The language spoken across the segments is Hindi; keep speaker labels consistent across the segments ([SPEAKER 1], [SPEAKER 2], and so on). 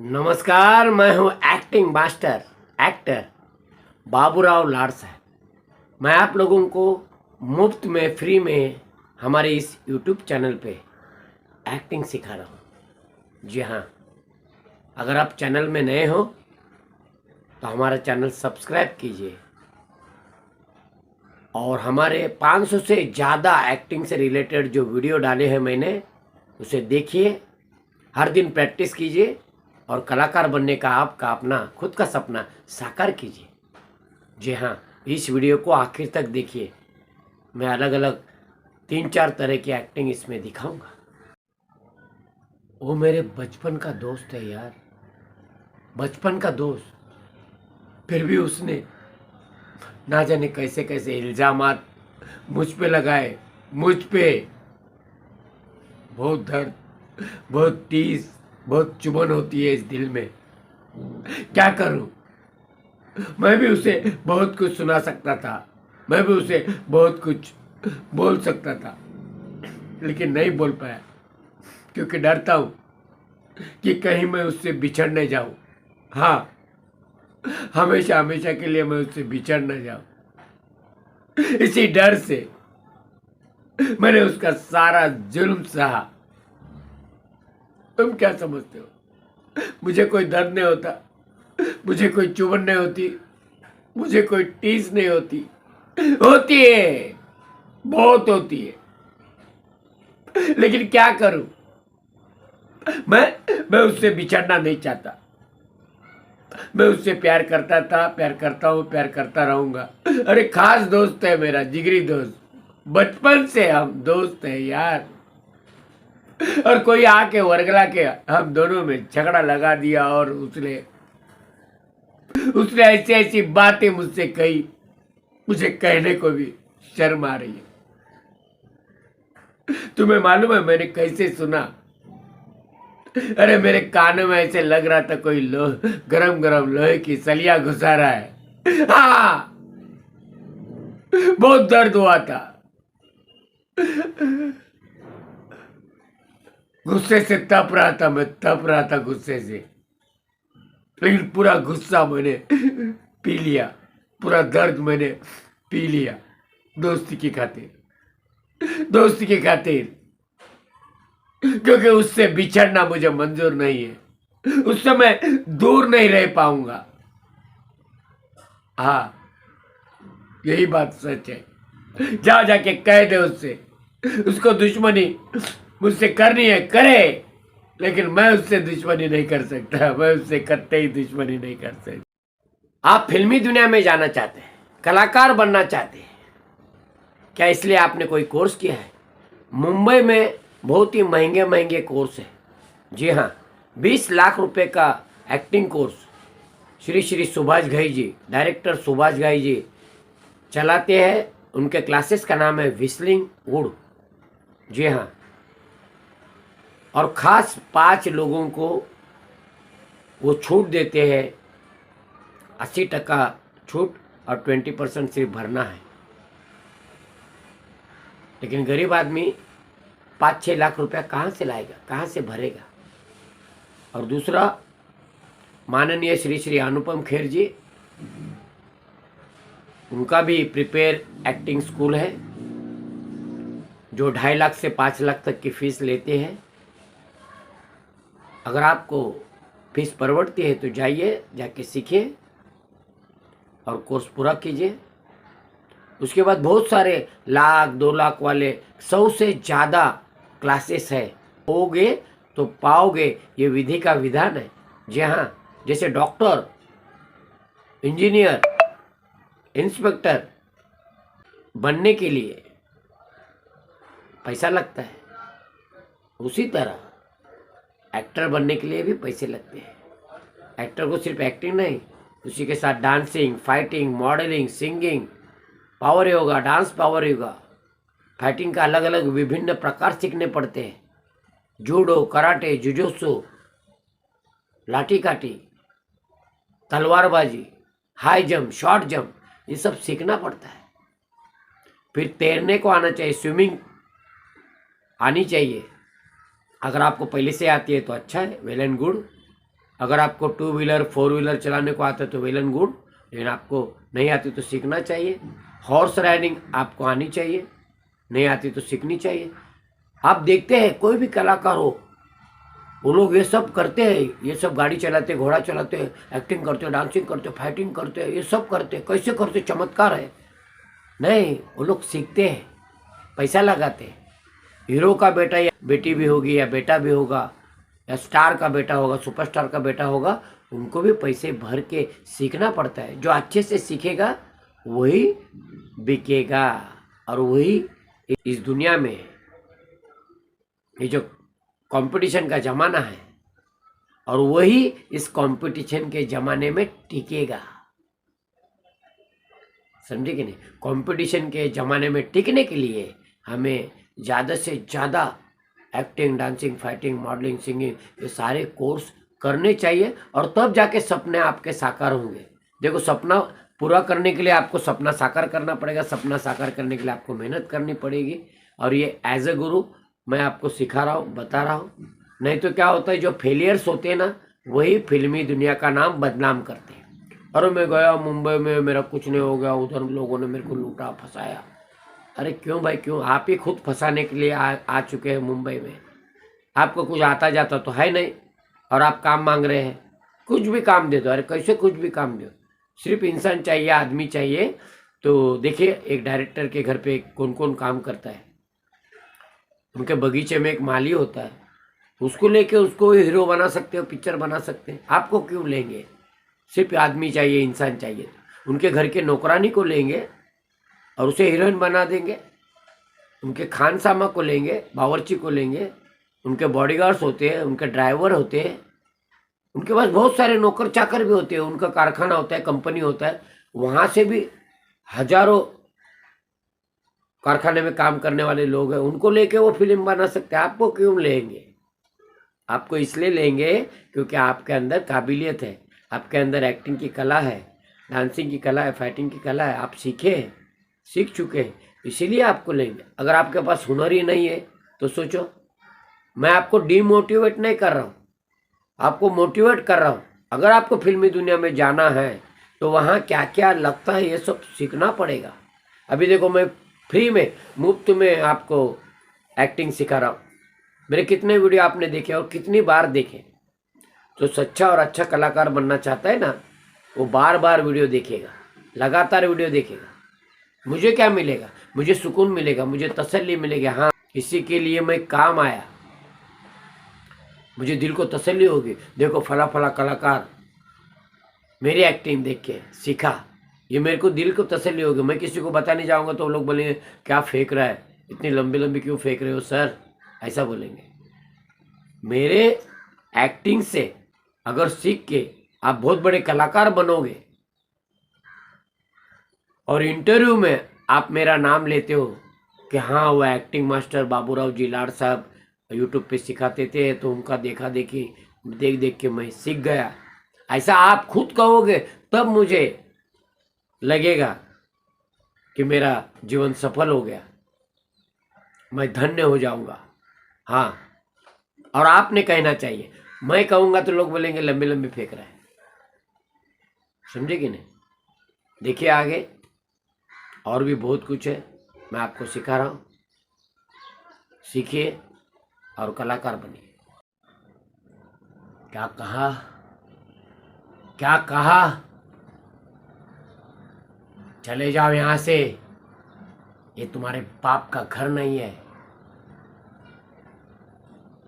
[SPEAKER 1] नमस्कार, मैं हूं एक्टिंग मास्टर एक्टर बाबूराव लाड साहब। मैं आप लोगों को मुफ्त में फ्री में हमारे इस यूट्यूब चैनल पे एक्टिंग सिखा रहा हूं। जी हाँ, अगर आप चैनल में नए हो तो हमारा चैनल सब्सक्राइब कीजिए और हमारे 500 से ज़्यादा एक्टिंग से रिलेटेड जो वीडियो डाले हैं मैंने, उसे देखिए, हर दिन प्रैक्टिस कीजिए और कलाकार बनने का आपका अपना खुद का सपना साकार कीजिए। जी हाँ, इस वीडियो को आखिर तक देखिए। मैं अलग अलग 3-4 तरह की एक्टिंग इसमें दिखाऊंगा। वो मेरे बचपन का दोस्त है यार, बचपन का दोस्त। फिर भी उसने ना जाने कैसे कैसे इल्जामात मुझ पे लगाए। मुझ पे बहुत दर्द, बहुत टीस, बहुत चुभन होती है इस दिल में। क्या करूं? मैं भी उसे बहुत कुछ सुना सकता था, मैं भी उसे बहुत कुछ बोल सकता था, लेकिन नहीं बोल पाया क्योंकि डरता हूं कि कहीं मैं उससे बिछड़ न जाऊं। हाँ, हमेशा हमेशा के लिए मैं उससे बिछड़ न जाऊं। इसी डर से मैंने उसका सारा जुल्म सहा। तुम क्या समझते हो? मुझे कोई दर्द नहीं होता, मुझे कोई चुभन नहीं होती, मुझे कोई टीस नहीं होती? होती है, बहुत होती है, लेकिन क्या करूं? मैं उससे बिछड़ना नहीं चाहता। मैं उससे प्यार करता था, प्यार करता हूं, प्यार करता रहूंगा। अरे खास दोस्त है मेरा, जिगरी दोस्त। बचपन से हम दोस्त हैं यार। और कोई आके वर्गला के हम दोनों में झगड़ा लगा दिया और उसने उसने ऐसी ऐसी बातें मुझसे कही, मुझे कहने को भी शर्म आ रही है। तुम्हें मालूम है मैंने कैसे सुना? अरे मेरे कानों में ऐसे लग रहा था कोई गरम गरम लोहे की सलिया घुसा रहा है। हाँ, बहुत दर्द हुआ था। गुस्से से तप रहा था, मैं तप रहा था गुस्से से, लेकिन पूरा गुस्सा मैंने पी लिया, पूरा दर्द मैंने पी लिया दोस्ती की खातिर, दोस्ती की खातिर। क्योंकि उससे बिछड़ना मुझे मंजूर नहीं है, उससे मैं दूर नहीं रह पाऊंगा। हाँ, यही बात सच है। जा जाके कह दे उससे, उसको दुश्मनी मुझसे करनी है करे, लेकिन मैं उससे दुश्मनी नहीं कर सकता, मैं उससे कतई ही दुश्मनी नहीं कर सकता। आप फिल्मी दुनिया में जाना चाहते हैं, कलाकार बनना चाहते हैं क्या? इसलिए आपने कोई कोर्स किया है? मुंबई में बहुत ही महंगे महंगे कोर्स है। जी हाँ, 20 लाख रुपए का एक्टिंग कोर्स श्री श्री सुभाष घई जी, डायरेक्टर सुभाष घई जी चलाते हैं। उनके क्लासेस का नाम है व्हिस्लिंग वुड। जी हाँ, और ख़ास 5 लोगों को वो छूट देते हैं, 80% छूट और 20% सिर्फ भरना है। लेकिन गरीब आदमी 5-6 लाख रुपया कहाँ से लाएगा, कहाँ से भरेगा? और दूसरा, माननीय श्री श्री अनुपम खेर जी, उनका भी प्रिपेयर एक्टिंग स्कूल है जो 2.5 लाख से 5 लाख तक की फीस लेते हैं। अगर आपको फीस परवड़ती है तो जाइए, जाके सीखिए और कोर्स पूरा कीजिए। उसके बाद बहुत सारे 1-2 लाख वाले 100 से ज़्यादा क्लासेस है। होगे तो पाओगे, ये विधि का विधान है। जी हाँ, जैसे डॉक्टर, इंजीनियर, इंस्पेक्टर बनने के लिए पैसा लगता है, उसी तरह एक्टर बनने के लिए भी पैसे लगते हैं। एक्टर को सिर्फ एक्टिंग नहीं, उसी के साथ dancing, fighting, modelling, singing, power yoga, dance power yoga, fighting का अलग अलग विभिन्न प्रकार सीखने पड़ते हैं। जूडो, कराटे, जुजोत्सु, लाठी काठी, तलवारबाजी, हाई जंप, शॉर्ट जंप, ये सब सीखना पड़ता है। फिर तैरने को आना चाहिए, स्विमिंग आनी चाहिए। अगर आपको पहले से आती है तो अच्छा है, वेल एंड गुड। अगर आपको टू व्हीलर फोर व्हीलर चलाने को आता है तो वेल एंड गुड, लेकिन आपको नहीं आती तो सीखना चाहिए। हॉर्स राइडिंग आपको आनी चाहिए, नहीं आती तो सीखनी चाहिए। आप देखते हैं कोई भी कलाकार हो, वो लोग ये सब करते हैं, ये सब गाड़ी चलाते, घोड़ा चलाते, एक्टिंग करते, डांसिंग करते, फाइटिंग करते, ये सब करते। कैसे करते? चमत्कार है? नहीं, वो लोग सीखते हैं, पैसा लगाते हैं। हीरो का बेटा या बेटी भी होगी, या बेटा भी होगा, या स्टार का बेटा होगा, सुपरस्टार का बेटा होगा, उनको भी पैसे भर के सीखना पड़ता है। जो अच्छे से सीखेगा वही बिकेगा, और वही इस दुनिया में, ये जो कंपटीशन का ज़माना है, और वही इस कंपटीशन के ज़माने में टिकेगा। समझे कि नहीं? कंपटीशन के ज़माने में टिकने के लिए हमें ज़्यादा से ज़्यादा acting, dancing, fighting, modelling, singing, ये सारे कोर्स करने चाहिए, और तब जाके सपने आपके साकार होंगे। देखो, सपना पूरा करने के लिए आपको सपना साकार करना पड़ेगा। सपना साकार करने के लिए आपको मेहनत करनी पड़ेगी, और ये एज ए गुरु मैं आपको सिखा रहा हूँ, बता रहा हूँ। नहीं तो क्या होता है, जो फेलियर्स होते हैं ना, वही फिल्मी दुनिया का नाम बदनाम करते हैं। अरे मैं गया मुंबई में, मेरा कुछ नहीं हो गया, उधर लोगों ने मेरे को लूटा फंसाया। अरे क्यों भाई, क्यों? आप ही खुद फंसाने के लिए आ चुके हैं मुंबई में। आपको कुछ आता जाता तो है नहीं, और आप काम मांग रहे हैं। कुछ भी काम दे दो। अरे कैसे कुछ भी काम दो? सिर्फ इंसान चाहिए, आदमी चाहिए। तो देखिए, एक डायरेक्टर के घर पे कौन कौन काम करता है। उनके बगीचे में एक माली होता है, उसको लेके उसको हीरो बना सकते हो, पिक्चर बना सकते हैं। आपको क्यों लेंगे? सिर्फ आदमी चाहिए, इंसान चाहिए। उनके घर के नौकरानी को लेंगे और उसे हीरोइन बना देंगे। उनके खानसामा को लेंगे, बावर्ची को लेंगे, उनके बॉडीगार्ड्स होते हैं, उनके ड्राइवर होते हैं, उनके पास बहुत सारे नौकर चाकर भी होते हैं, उनका कारखाना होता है, कंपनी होता है, वहाँ से भी हजारों कारखाने में काम करने वाले लोग हैं, उनको लेके वो फिल्म बना सकते हैं। आपको क्यों लेंगे? आपको इसलिए लेंगे क्योंकि आपके अंदर काबिलियत है, आपके अंदर एक्टिंग की कला है, डांसिंग की कला है, फाइटिंग की कला है, आप सीखे हैं, सीख चुके हैं, इसीलिए आपको लेंगे। अगर आपके पास हुनर ही नहीं है तो सोचो, मैं आपको डीमोटिवेट नहीं कर रहा हूँ, आपको मोटिवेट कर रहा हूँ। अगर आपको फिल्मी दुनिया में जाना है तो वहाँ क्या क्या लगता है ये सब सीखना पड़ेगा। अभी देखो, मैं फ्री में, मुफ्त में आपको एक्टिंग सिखा रहा हूँ। मेरे कितने वीडियो आपने देखे और कितनी बार देखे। जो सच्चा और अच्छा कलाकार बनना चाहता है ना, वो बार बार वीडियो देखेगा, लगातार वीडियो देखेगा। मुझे क्या मिलेगा? मुझे सुकून मिलेगा, मुझे तसल्ली मिलेगी। हाँ, इसी के लिए मैं काम आया, मुझे दिल को तसल्ली होगी। देखो, फला फला कलाकार मेरी एक्टिंग देख के सीखा, ये मेरे को दिल को तसल्ली होगी। मैं किसी को बताने जाऊंगा तो लोग बोलेंगे क्या फेंक रहा है, इतनी लंबी लंबी क्यों फेंक रहे हो सर, ऐसा बोलेंगे। मेरे एक्टिंग से अगर सीख के आप बहुत बड़े कलाकार बनोगे, और इंटरव्यू में आप मेरा नाम लेते हो कि हाँ, वो एक्टिंग मास्टर बाबूराव जी लाड साहब यूट्यूब पे सिखाते थे, तो उनका देखा देखी देख देख के मैं सीख गया, ऐसा आप खुद कहोगे, तब मुझे लगेगा कि मेरा जीवन सफल हो गया, मैं धन्य हो जाऊंगा। हाँ, और आपने कहना चाहिए। मैं कहूँगा तो लोग बोलेंगे लंबे लंबे फेंक रहा है। समझे कि नहीं? देखिए, आगे और भी बहुत कुछ है, मैं आपको सिखा रहा हूँ। सीखिए और कलाकार बनिए। क्या कहा? क्या कहा? चले जाओ यहाँ से, ये तुम्हारे बाप का घर नहीं है,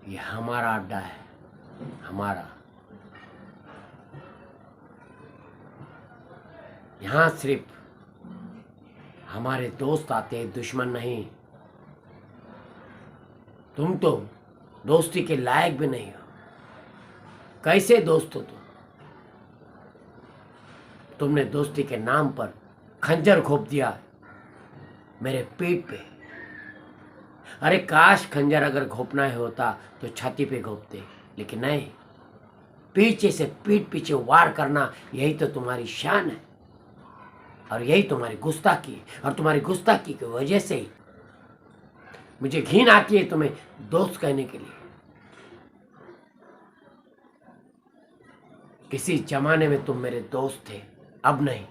[SPEAKER 1] ये हमारा अड्डा है, हमारा। यहाँ सिर्फ हमारे दोस्त आते हैं, दुश्मन नहीं। तुम तो दोस्ती के लायक भी नहीं हो। कैसे दोस्त हो तुमने दोस्ती के नाम पर खंजर घोंप दिया मेरे पीठ पे। अरे काश खंजर अगर घोंपना ही होता तो छाती पे घोंपते, लेकिन नहीं, पीछे से पीठ पीछे वार करना, यही तो तुम्हारी शान है, और यही तुम्हारी गुस्ताखी है। और तुम्हारी गुस्ताखी की वजह से ही मुझे घिन आती है तुम्हें दोस्त कहने के लिए। किसी जमाने में तुम मेरे दोस्त थे, अब नहीं।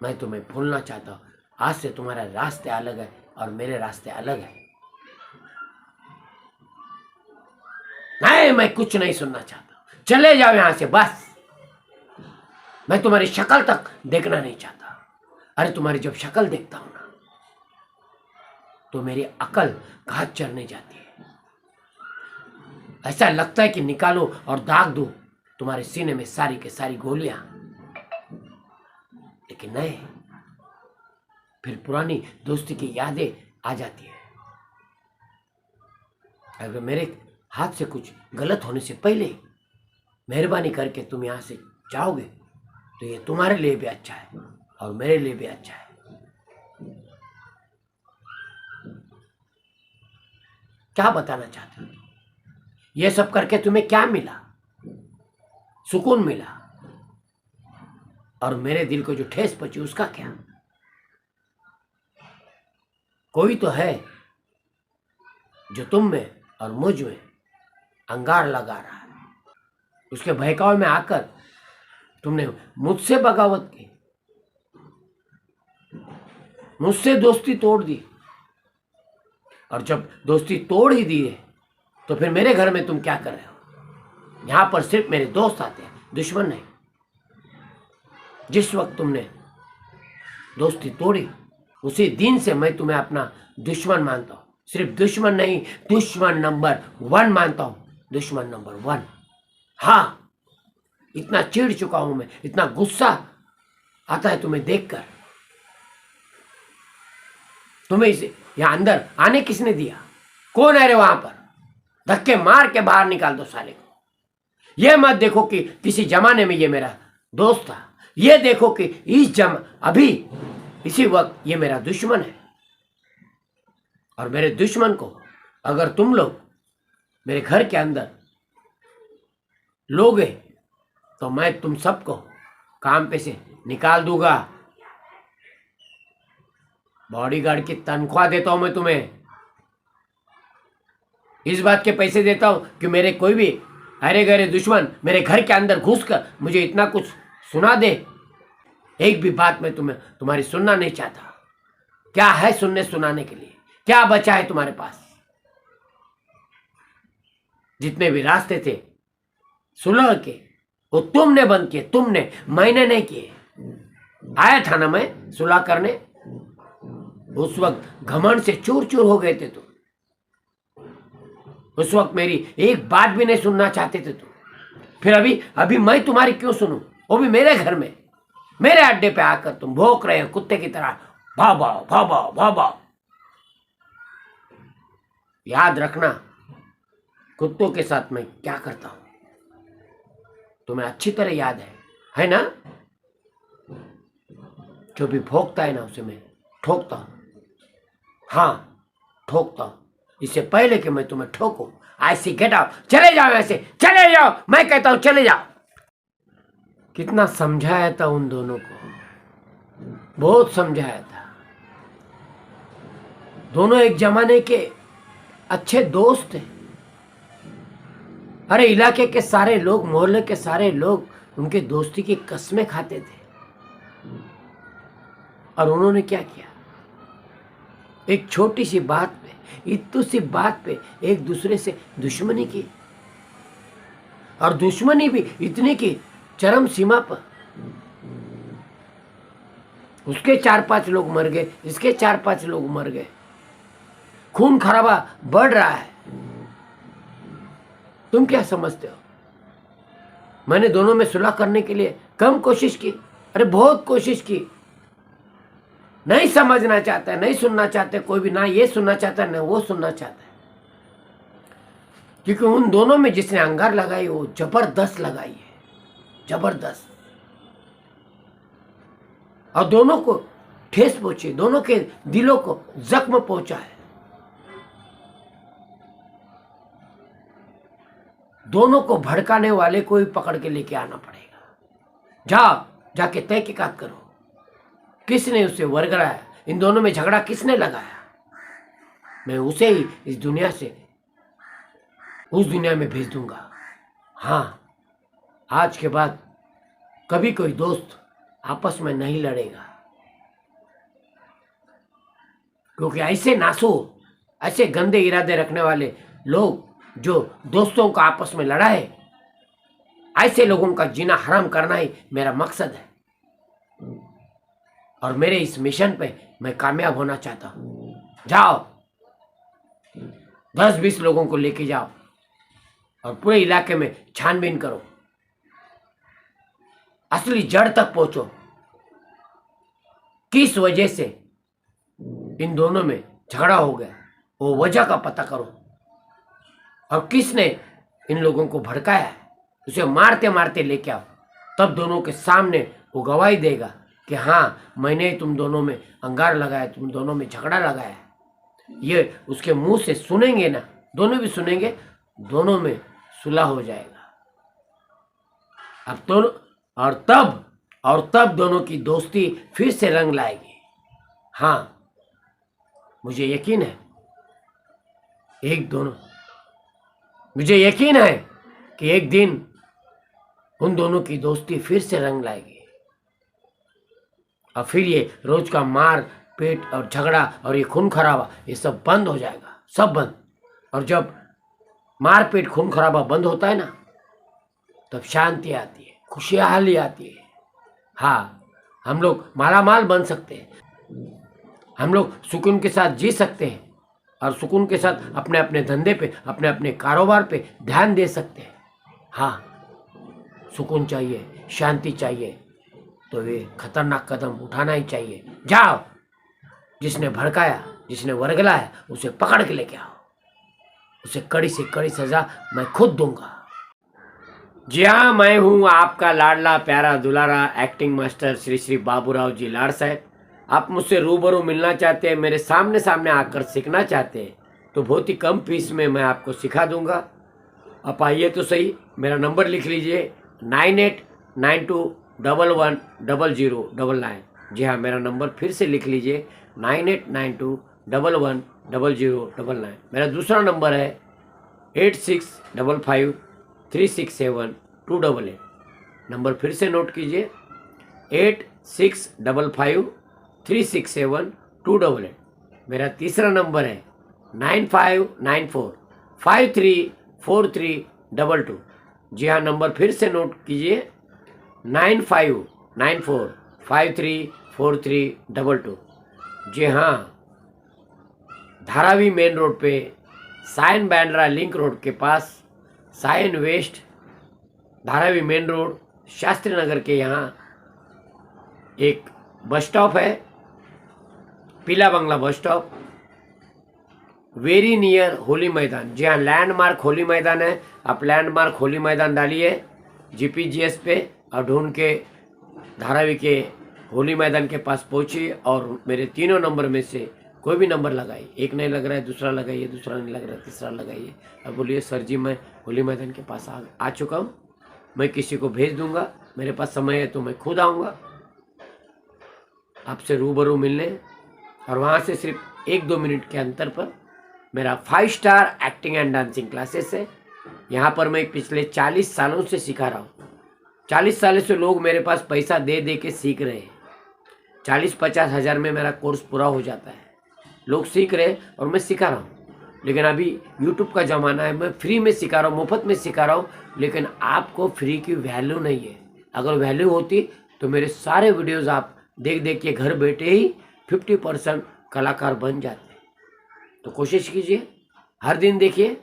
[SPEAKER 1] मैं तुम्हें भूलना चाहता हूँ। आज से तुम्हारे रास्ते अलग है और मेरे रास्ते अलग है। नहीं, मैं कुछ नहीं सुनना चाहता। चले जाओ यहां से, बस। मैं तुम्हारी शक्ल तक देखना नहीं चाहता। अरे तुम्हारी जब शक्ल देखता हूं ना, तो मेरी अकल घात चढ़ने जाती है। ऐसा लगता है कि निकालो और दाग दो तुम्हारे सीने में सारी के सारी गोलियां। लेकिन नहीं, फिर पुरानी दोस्ती की यादें आ जाती है। अगर मेरे हाथ से कुछ गलत होने से पहले मेहरबानी करके तुम यहां से जाओगे तो ये तुम्हारे लिए भी अच्छा है और मेरे लिए भी अच्छा है। क्या बताना चाहते हो? ये सब करके तुम्हें क्या मिला? सुकून मिला, और मेरे दिल को जो ठेस पहुंची उसका क्या? कोई तो है जो तुम में और मुझ में अंगार लगा रहा है। उसके बहकावे में आकर तुमने मुझसे बगावत की, मुझसे दोस्ती तोड़ दी। और जब दोस्ती तोड़ ही दी है तो फिर मेरे घर में तुम क्या कर रहे हो? यहां पर सिर्फ मेरे दोस्त आते हैं, दुश्मन नहीं। जिस वक्त तुमने दोस्ती तोड़ी उसी दिन से मैं तुम्हें अपना दुश्मन मानता हूं। सिर्फ दुश्मन नहीं, दुश्मन नंबर 1 मानता हूं। दुश्मन नंबर 1। हाँ, इतना चिढ़ चुका हूं मैं, इतना गुस्सा आता है तुम्हें देखकर। तुम्हें इसे यहां अंदर आने किसने दिया? कौन है रे वहां पर? धक्के मार के बाहर निकाल दो साले को। ये मत देखो कि किसी जमाने में ये मेरा दोस्त था, ये देखो कि अभी इसी वक्त ये मेरा दुश्मन है। और मेरे दुश्मन को अगर तुम लोग मेरे घर के अंदर लोगे तो मैं तुम सबको काम पे से निकाल दूंगा। बॉडीगार्ड की तनख्वाह देता हूं मैं तुम्हें। इस बात के पैसे देता हूं कि मेरे कोई भी हरे गहरे दुश्मन मेरे घर के अंदर घुसकर मुझे इतना कुछ सुना दे। एक भी बात मैं तुम्हारी सुनना नहीं चाहता। क्या है सुनने सुनाने के लिए? क्या बचा है तुम्हारे पास? जितने भी रास्ते थे सुलह के वो तुमने बंद किए, तुमने, मैंने नहीं किए। आया था ना मैं सुलह करने, उस वक्त घमंड से चूर चूर हो गए थे तुम। उस वक्त मेरी एक बात भी नहीं सुनना चाहते थे तुम। फिर अभी मैं तुम्हारी क्यों सुनूं? वो भी मेरे घर में, मेरे अड्डे पे आकर तुम भौंक रहे हो कुत्ते की तरह, भाव भाव भाव भाव भाव भाव। याद रखना, कुत्तों के साथ मैं क्या करता हूं तुम्हें अच्छी तरह याद है ना? जो भी भौंकता है ना उसे मैं ठोकता हूं। हाँ, ठोकता हूं, इससे पहले कि मैं तुम्हें ठोकूं। आई सी गेट आउट। चले जाओ ऐसे, चले जाओ, मैं कहता हूं चले जाओ। कितना समझाया था उन दोनों को, बहुत समझाया था। दोनों एक जमाने के अच्छे दोस्त थे। अरे इलाके के सारे लोग, मोहल्ले के सारे लोग उनके दोस्ती की कस्में खाते थे। और उन्होंने क्या किया? एक छोटी सी बात पे, इतनी सी बात पे एक दूसरे से दुश्मनी की। और दुश्मनी भी इतनी की चरम सीमा पर। उसके 4-5 लोग मर गए, इसके 4-5 लोग मर गए। खून खराबा बढ़ रहा है। तुम क्या समझते हो? मैंने दोनों में सुलह करने के लिए कम कोशिश की? अरे बहुत कोशिश की। नहीं समझना चाहता है, नहीं सुनना चाहते कोई भी, ना ये सुनना चाहता है ना वो सुनना चाहता है। क्योंकि उन दोनों में जिसने अंगार लगाई वो जबरदस्त लगाई है, जबरदस्त। और दोनों को ठेस पहुंची, दोनों के दिलों को जख्म पहुंचा है। दोनों को भड़काने वाले को ही पकड़ के लेके आना पड़ेगा। जाके तहकीकात करो, किसने उसे वरगलाया, इन दोनों में झगड़ा किसने लगाया। मैं उसे ही इस दुनिया से उस दुनिया में भेज दूंगा। हाँ, आज के बाद कभी कोई दोस्त आपस में नहीं लड़ेगा, क्योंकि ऐसे नासूर, ऐसे गंदे इरादे रखने वाले लोग जो दोस्तों को आपस में लड़ाए, ऐसे लोगों का जीना हराम करना ही मेरा मकसद है। और मेरे इस मिशन पे मैं कामयाब होना चाहता हूं। जाओ 10-20 लोगों को लेके जाओ और पूरे इलाके में छानबीन करो, असली जड़ तक पहुंचो, किस वजह से इन दोनों में झगड़ा हो गया, वो वजह का पता करो, और किसने इन लोगों को भड़काया है उसे मारते मारते लेके आओ। तब दोनों के सामने वो गवाही देगा कि हाँ, मैंने तुम दोनों में अंगार लगाया, तुम दोनों में झगड़ा लगाया। ये उसके मुंह से सुनेंगे ना, दोनों भी सुनेंगे, दोनों में सुलह हो जाएगा। अब दोनों और तब दोनों की दोस्ती फिर से रंग लाएगी। हाँ, मुझे यकीन है कि एक दिन उन दोनों की दोस्ती फिर से रंग लाएगी, और फिर ये रोज का मार पेट और झगड़ा और ये खून खराबा, ये सब बंद हो जाएगा, सब बंद। और जब मार पेट खून खराबा बंद होता है ना, तब शांति आती है, खुशहाली आती है। हाँ, हम लोग मालामाल बन सकते हैं, हम लोग सुकून के साथ जी सकते हैं, और सुकून के साथ अपने अपने धंधे पे, अपने अपने कारोबार पे ध्यान दे सकते हैं। हाँ, सुकून चाहिए, शांति चाहिए, तो ये खतरनाक कदम उठाना ही चाहिए। जाओ, जिसने भड़काया, जिसने वर्गलाया, उसे पकड़ के लेके आओ, उसे कड़ी से कड़ी सजा मैं खुद दूंगा। जी हाँ, मैं हूँ आपका लाडला प्यारा दुलारा एक्टिंग मास्टर श्री श्री बाबूराव जी लाड साहब। आप मुझसे रूबरू मिलना चाहते हैं, मेरे सामने सामने आकर सीखना चाहते हैं, तो बहुत ही कम फीस में मैं आपको सिखा दूंगा। आप आइए तो सही, मेरा नंबर लिख लीजिए 9892110099। जी हाँ, मेरा नंबर फिर से लिख लीजिए 9892110099। मेरा दूसरा नंबर है 8655367288। नंबर फिर से नोट कीजिए 8655367288। मेरा तीसरा नंबर है 9594534322। जी हाँ, नंबर फिर से नोट कीजिए 9594534322। जी हाँ, धारावी मेन रोड पे सायन बैंड्रा लिंक रोड के पास, Sion west, Dharavi main road, Shastri Nagar के यहाँ एक बस स्टॉप है, पीला बंगला bus stop, very near Holi मैदान। जी हाँ, लैंडमार्क होली मैदान है। आप लैंडमार्क होली मैदान डालिए जीपीजीएस पे और ढूंढ के धारावी के होली मैदान के पास पहुंचिए, और मेरे तीनों नंबर में से कोई भी नंबर लगाइए। एक नहीं लग रहा है, दूसरा लगाइए, दूसरा नहीं लग रहा है, तीसरा लगाइए, अब बोलिए सर जी मैं होली मैदान के पास आ चुका हूँ, मैं किसी को भेज दूंगा, मेरे पास समय है तो मैं खुद आऊँगा आपसे रूबरू मिलने। और वहाँ से सिर्फ 1-2 मिनट के अंतर पर मेरा 5 star acting and dancing classes है। यहाँ पर मैं पिछले 40 सालों से सिखा रहा हूँ। 40 सालों से लोग मेरे पास पैसा दे दे के सीख रहे हैं। 40-50 हज़ार में मेरा कोर्स पूरा हो जाता है, लोग सीख रहे हैं और मैं सिखा रहा हूँ। लेकिन अभी यूट्यूब का ज़माना है, मैं फ्री में सिखा रहा हूँ, मुफ्त में सिखा रहा हूँ, लेकिन आपको फ्री की वैल्यू नहीं है। अगर वैल्यू होती तो मेरे सारे वीडियोज़ आप देख देख के घर बैठे ही 50% कलाकार बन जाते। तो कोशिश कीजिए, हर दिन देखिए,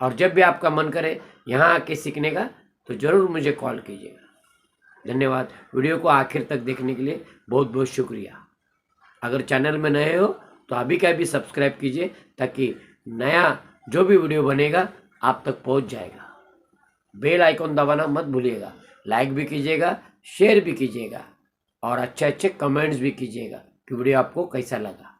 [SPEAKER 1] और जब भी आपका मन करे यहाँ आके सीखने का तो ज़रूर मुझे कॉल कीजिएगा। धन्यवाद। वीडियो को आखिर तक देखने के लिए बहुत बहुत शुक्रिया। अगर चैनल में नए हो तो अभी का भी सब्सक्राइब कीजिए, ताकि नया जो भी वीडियो बनेगा आप तक पहुंच जाएगा। बेल आइकॉन दबाना मत भूलिएगा, लाइक भी कीजिएगा, शेयर भी कीजिएगा, और अच्छे अच्छे कमेंट्स भी कीजिएगा कि वीडियो आपको कैसा लगा।